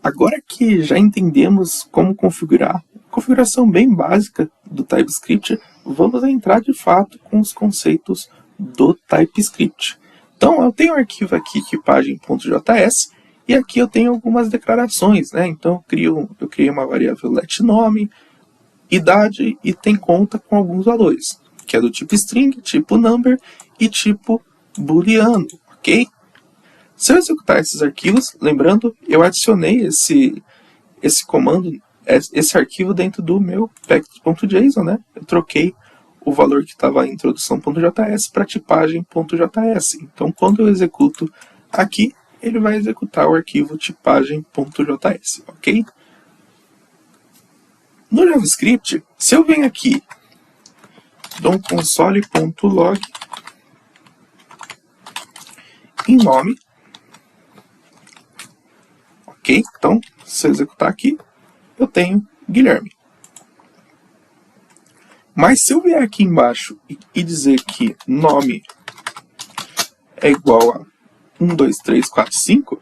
Agora que já entendemos como configurar, configuração bem básica do TypeScript, vamos entrar de fato com os conceitos do TypeScript. Então eu tenho um arquivo aqui, tipagem.js, e aqui eu tenho algumas declarações, né? Então eu criei uma variável letNome, idade e tem conta com alguns valores, que é do tipo string, tipo number e tipo booleano, ok? Se eu executar esses arquivos, lembrando, eu adicionei esse comando, esse arquivo dentro do meu package.json, né? Eu troquei o valor que estava em introdução.js para tipagem.js. Então, quando eu executo aqui, ele vai executar o arquivo tipagem.js, ok? No JavaScript, se eu venho aqui, dou um console.log em nome, ok? Então, se eu executar aqui, eu tenho Guilherme. Mas se eu vier aqui embaixo e dizer que nome é igual a 1, 2, 3, 4, 5,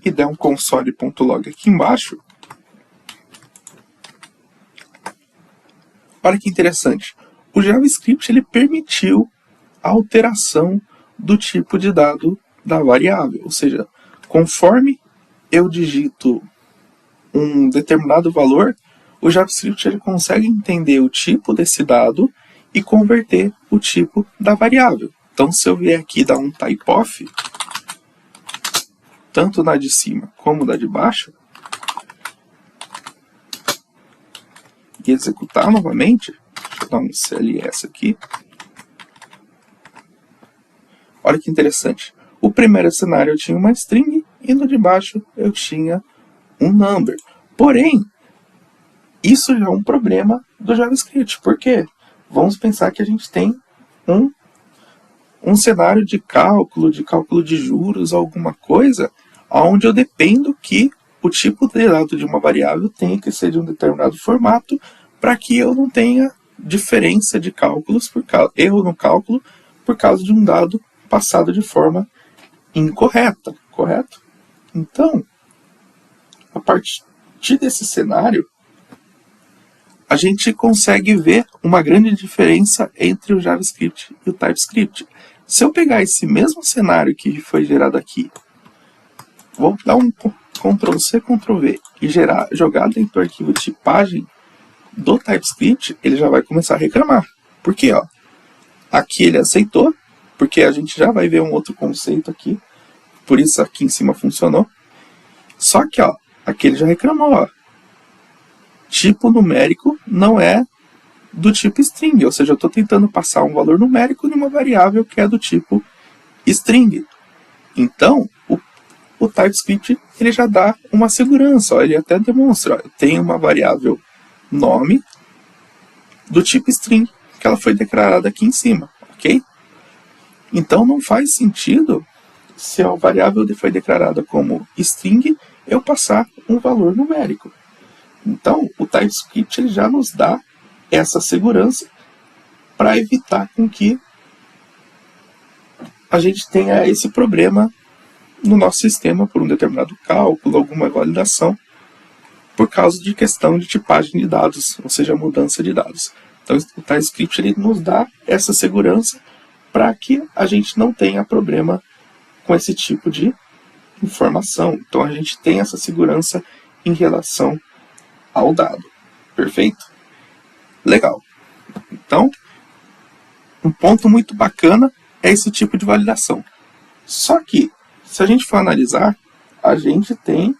e der um console.log aqui embaixo, olha que interessante. O JavaScript ele permitiu a alteração do tipo de dado da variável. Ou seja, conforme eu digito um determinado valor, o JavaScript ele consegue entender o tipo desse dado e converter o tipo da variável. Então, se eu vier aqui dar um typeof, tanto na de cima como na de baixo, e executar novamente, deixa eu dar um CLS aqui. Olha que interessante. O primeiro cenário eu tinha uma string e no de baixo eu tinha um number. Porém, isso já é um problema do JavaScript. Por quê? Vamos pensar que a gente tem um cenário de cálculo de juros, alguma coisa, onde eu dependo que o tipo de dado de uma variável tenha que ser de um determinado formato para que eu não tenha diferença de cálculos, erro no cálculo, por causa de um dado passado de forma incorreta, correto? Então, a partir desse cenário, a gente consegue ver uma grande diferença entre o JavaScript e o TypeScript. Se eu pegar esse mesmo cenário que foi gerado aqui, vou dar um Ctrl+C, Ctrl+V e jogar dentro do arquivo tipagem do TypeScript, ele já vai começar a reclamar. Por quê? Ó, aqui ele aceitou, porque a gente já vai ver um outro conceito aqui, por isso aqui em cima funcionou. Só que, ó, aqui ele já reclamou, ó. Tipo numérico não é do tipo string, ou seja, eu estou tentando passar um valor numérico em uma variável que é do tipo string. Então, o TypeScript ele já dá uma segurança, ó, ele até demonstra, ó, eu tenho uma variável nome do tipo string, que ela foi declarada aqui em cima, ok? Então não faz sentido, se a variável foi declarada como string, eu passar um valor numérico. Então, o TypeScript ele já nos dá essa segurança para evitar com que a gente tenha esse problema no nosso sistema por um determinado cálculo, alguma validação, por causa de questão de tipagem de dados, ou seja, mudança de dados. Então, o TypeScript ele nos dá essa segurança para que a gente não tenha problema com esse tipo de informação. Então, a gente tem essa segurança em relação ao dado. Perfeito? Legal. Então, um ponto muito bacana é esse tipo de validação. Só que, se a gente for analisar, a gente tem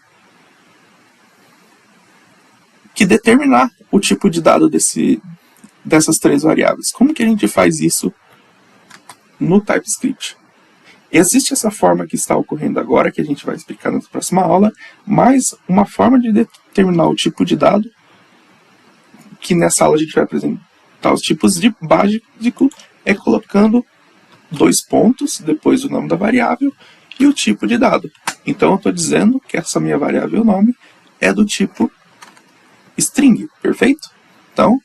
que determinar o tipo de dado dessas três variáveis. Como que a gente faz isso no TypeScript? Existe essa forma que está ocorrendo agora, que a gente vai explicar na próxima aula, mas uma forma de determinar o tipo de dado, que nessa aula a gente vai apresentar os tipos de básico, é colocando 2 pontos, depois o nome da variável e o tipo de dado. Então eu estou dizendo que essa minha variável nome é do tipo string, perfeito? Então,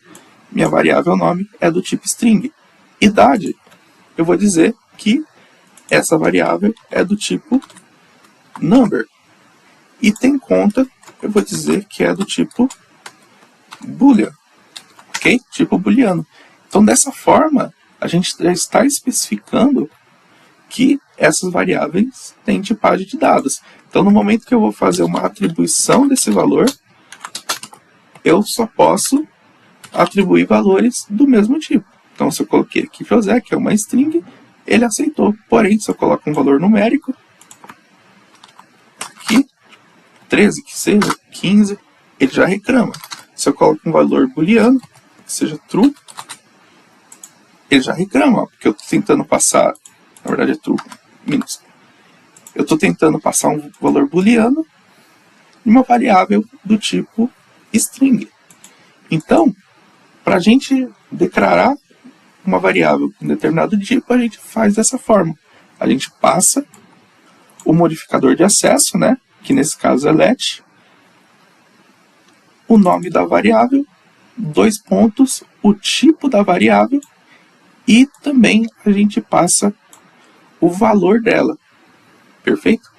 minha variável nome é do tipo string. Idade, eu vou dizer que essa variável é do tipo number. E tem conta, eu vou dizer que é do tipo boolean, ok? Tipo booleano. Então, dessa forma, a gente já está especificando que essas variáveis têm tipagem de dados. Então, no momento que eu vou fazer uma atribuição desse valor, eu só posso atribuir valores do mesmo tipo. Então, se eu coloquei aqui José, que é uma string, ele aceitou. Porém, se eu coloco um valor numérico, aqui, 13, que seja, 15, ele já reclama. Se eu coloco um valor booleano, que seja true, ele já reclama, porque eu estou tentando passar, na verdade é true, minúsculo. Eu estou tentando passar um valor booleano em uma variável do tipo string. Então, para a gente declarar uma variável com determinado tipo, a gente faz dessa forma. A gente passa o modificador de acesso, né, que nesse caso é let, o nome da variável, 2 pontos, o tipo da variável, e também a gente passa o valor dela. Perfeito?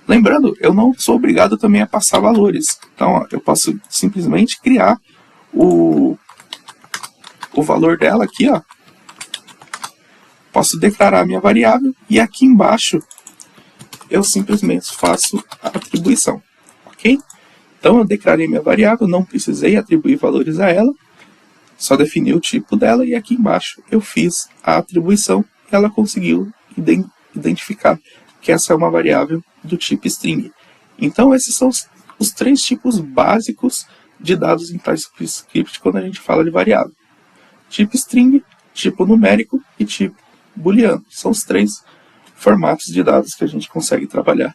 Lembrando, eu não sou obrigado também a passar valores. Então, ó, eu posso simplesmente criar o valor dela aqui, ó. Posso declarar a minha variável e aqui embaixo eu simplesmente faço a atribuição, ok? Então, eu declarei minha variável, não precisei atribuir valores a ela, só defini o tipo dela e aqui embaixo eu fiz a atribuição e ela conseguiu identificar que essa é uma variável do tipo string. Então, esses são os 3 tipos básicos de dados em TypeScript quando a gente fala de variável. Tipo string, tipo numérico e tipo booleano. São os 3 formatos de dados que a gente consegue trabalhar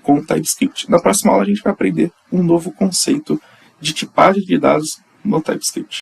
com o TypeScript. Na próxima aula a gente vai aprender um novo conceito de tipagem de dados no TypeScript.